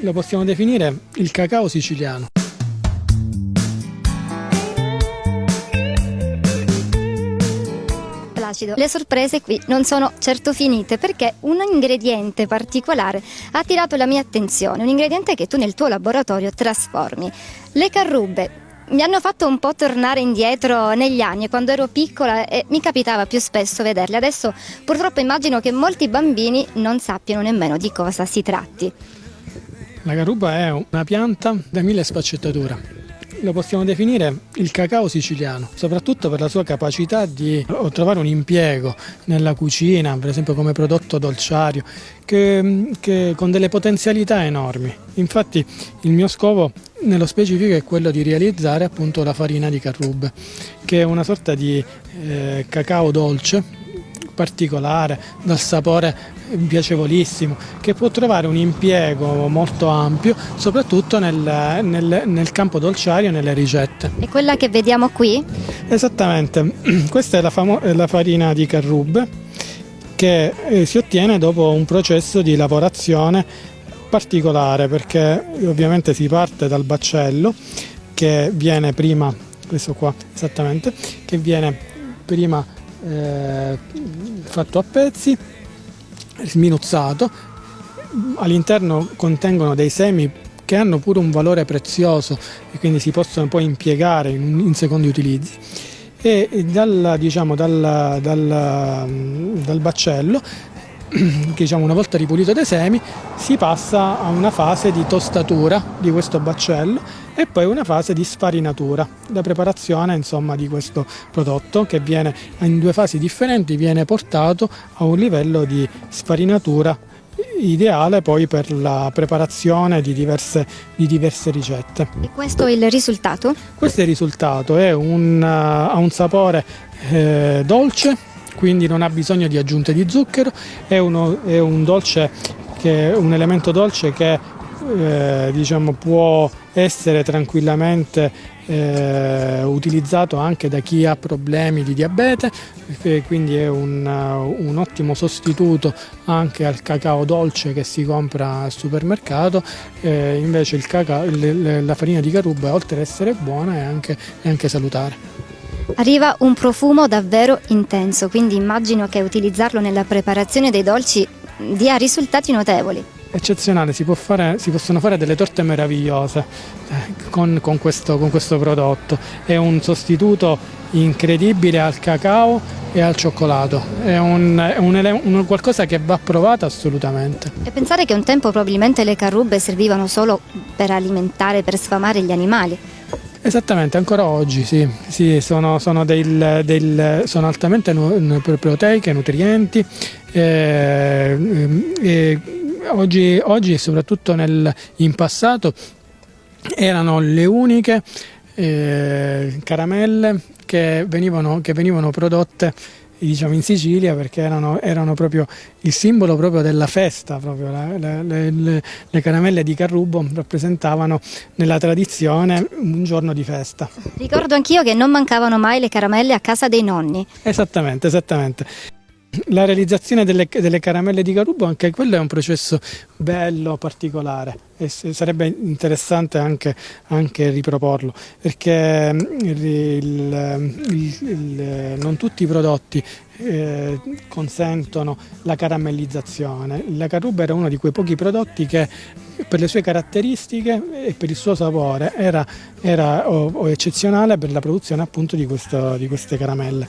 lo possiamo definire il cacao siciliano. Le sorprese qui non sono certo finite, perché un ingrediente particolare ha attirato la mia attenzione, un ingrediente che tu nel tuo laboratorio trasformi. Le carrubbe mi hanno fatto un po' tornare indietro negli anni, quando ero piccola e mi capitava più spesso vederle. Adesso purtroppo immagino che molti bambini non sappiano nemmeno di cosa si tratti. La carruba è una pianta da 1000 sfaccettature. Lo possiamo definire il cacao siciliano, soprattutto per la sua capacità di trovare un impiego nella cucina, per esempio come prodotto dolciario, che con delle potenzialità enormi. Infatti il mio scopo nello specifico è quello di realizzare appunto la farina di carrubbe, che è una sorta di cacao dolce, particolare, dal sapore piacevolissimo, che può trovare un impiego molto ampio, soprattutto nel campo dolciario e nelle ricette. E quella che vediamo qui? Esattamente, questa è la farina di carrubbe che si ottiene dopo un processo di lavorazione particolare, perché ovviamente si parte dal baccello che viene prima, questo qua esattamente, che viene prima fatto a pezzi, sminuzzato. All'interno contengono dei semi che hanno pure un valore prezioso e quindi si possono poi impiegare in secondi utilizzi, e dal baccello, che una volta ripulito dai semi, si passa a una fase di tostatura di questo baccello e poi una fase di sfarinatura, la preparazione di questo prodotto, che viene in due fasi differenti, viene portato a un livello di sfarinatura ideale poi per la preparazione di diverse ricette. E questo è il risultato? Questo è il risultato, ha un sapore dolce, quindi non ha bisogno di aggiunte di zucchero, è un dolce un elemento dolce che può essere tranquillamente utilizzato anche da chi ha problemi di diabete, quindi è un ottimo sostituto anche al cacao dolce che si compra al supermercato. Invece la farina di carrubbe, oltre ad essere buona, è anche salutare. Arriva un profumo davvero intenso, quindi immagino che utilizzarlo nella preparazione dei dolci dia risultati notevoli. Eccezionale, si possono fare delle torte meravigliose con questo prodotto. È un sostituto incredibile al cacao e al cioccolato, è un qualcosa che va provato assolutamente. E pensare che un tempo probabilmente le carrubbe servivano solo per alimentare, per sfamare gli animali. Esattamente, ancora oggi sì, sono altamente proteiche, nutrienti, oggi e soprattutto in passato erano le uniche caramelle che venivano prodotte in Sicilia, perché erano proprio il simbolo proprio della festa. Proprio le caramelle di Carrubbo rappresentavano nella tradizione un giorno di festa. Ricordo anch'io che non mancavano mai le caramelle a casa dei nonni. Esattamente. La realizzazione delle caramelle di Carrubbo, anche quello è un processo bello, particolare, e sarebbe interessante anche riproporlo, perché non tutti i prodotti consentono la caramellizzazione. La Carrubbo era uno di quei pochi prodotti che, per le sue caratteristiche e per il suo sapore, era eccezionale per la produzione appunto di queste caramelle.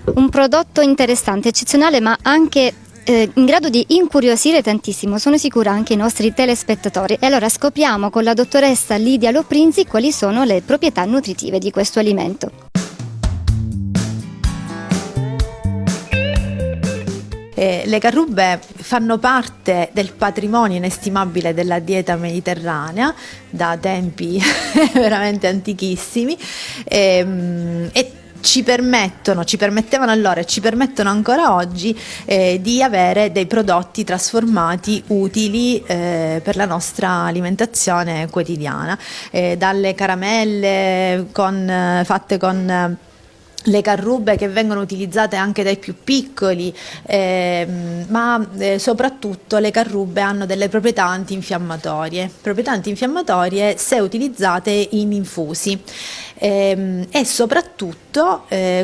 Un prodotto interessante, eccezionale, ma anche in grado di incuriosire tantissimo, sono sicura, anche i nostri telespettatori. E allora scopriamo con la dottoressa Lidia Loprinzi quali sono le proprietà nutritive di questo alimento. Le carrubbe fanno parte del patrimonio inestimabile della dieta mediterranea da tempi veramente antichissimi, e ci permettevano allora e ci permettono ancora oggi di avere dei prodotti trasformati utili per la nostra alimentazione quotidiana, dalle caramelle fatte con le carrube che vengono utilizzate anche dai più piccoli, ma soprattutto le carrube hanno delle proprietà antinfiammatorie se utilizzate in infusi, e soprattutto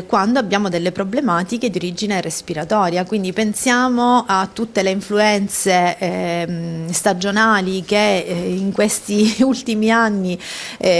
quando abbiamo delle problematiche di origine respiratoria. Quindi pensiamo a tutte le influenze stagionali che in questi ultimi anni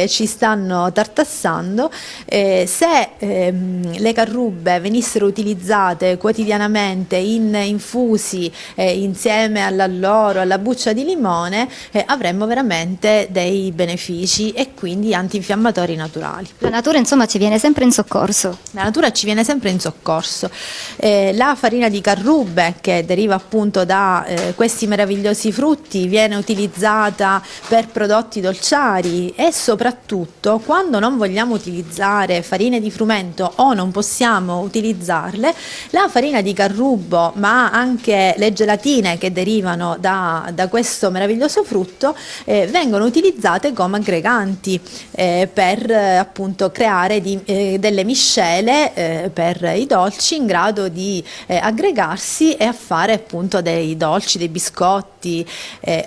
ci stanno tartassando. Se le carrube venissero utilizzate quotidianamente in infusi insieme all'alloro, alla buccia di limone, avremmo veramente dei benefici e quindi antinfiammatori naturali. La natura insomma ci viene sempre in soccorso. La natura ci viene sempre in soccorso. La farina di carrube, che deriva appunto da questi meravigliosi frutti, viene utilizzata per prodotti dolciari, e soprattutto quando non vogliamo utilizzare farine di frumento o non possiamo utilizzarle, la farina di carrubo, ma anche le gelatine che derivano da questo meraviglioso frutto, vengono utilizzate come aggreganti per appunto creare delle miscele per i dolci, in grado di aggregarsi e a fare appunto dei dolci, dei biscotti,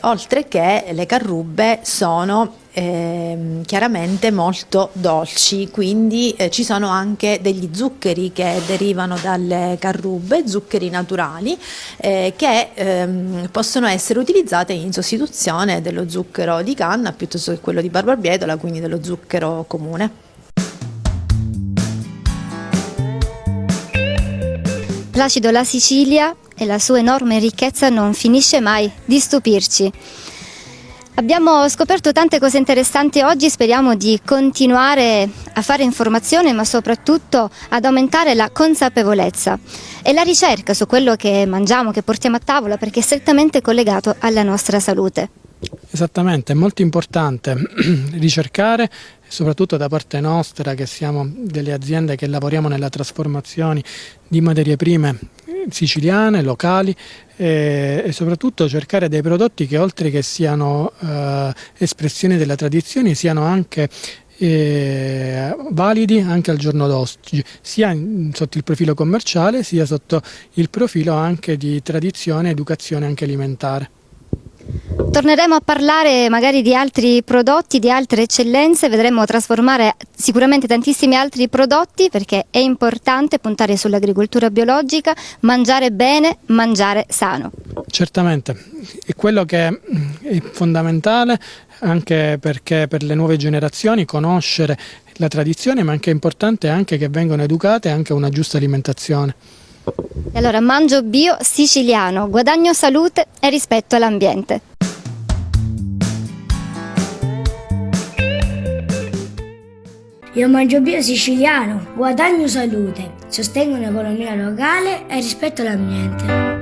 oltre che le carrube sono chiaramente molto dolci, quindi ci sono anche degli zuccheri che derivano dalle carrube, zuccheri naturali, che possono essere utilizzati in sostituzione dello zucchero di canna piuttosto che quello di barbabietola, quindi dello zucchero comune. Placido, la Sicilia e la sua enorme ricchezza non finisce mai di stupirci. Abbiamo scoperto tante cose interessanti oggi, speriamo di continuare a fare informazione, ma soprattutto ad aumentare la consapevolezza e la ricerca su quello che mangiamo, che portiamo a tavola, perché è strettamente collegato alla nostra salute. Esattamente, è molto importante ricercare, soprattutto da parte nostra, che siamo delle aziende che lavoriamo nella trasformazione di materie prime siciliane, locali, e soprattutto cercare dei prodotti che, oltre che siano espressioni della tradizione, siano anche validi anche al giorno d'oggi, sia sotto il profilo commerciale sia sotto il profilo anche di tradizione e educazione anche alimentare. Torneremo a parlare magari di altri prodotti, di altre eccellenze, vedremo trasformare sicuramente tantissimi altri prodotti, perché è importante puntare sull'agricoltura biologica, mangiare bene, mangiare sano. Certamente, è quello che è fondamentale, anche perché per le nuove generazioni conoscere la tradizione, ma anche è importante anche che vengano educate anche a una giusta alimentazione. E allora mangio bio siciliano, guadagno salute e rispetto all'ambiente. Io mangio bio siciliano, guadagno salute, sostengo un'economia locale e rispetto all'ambiente.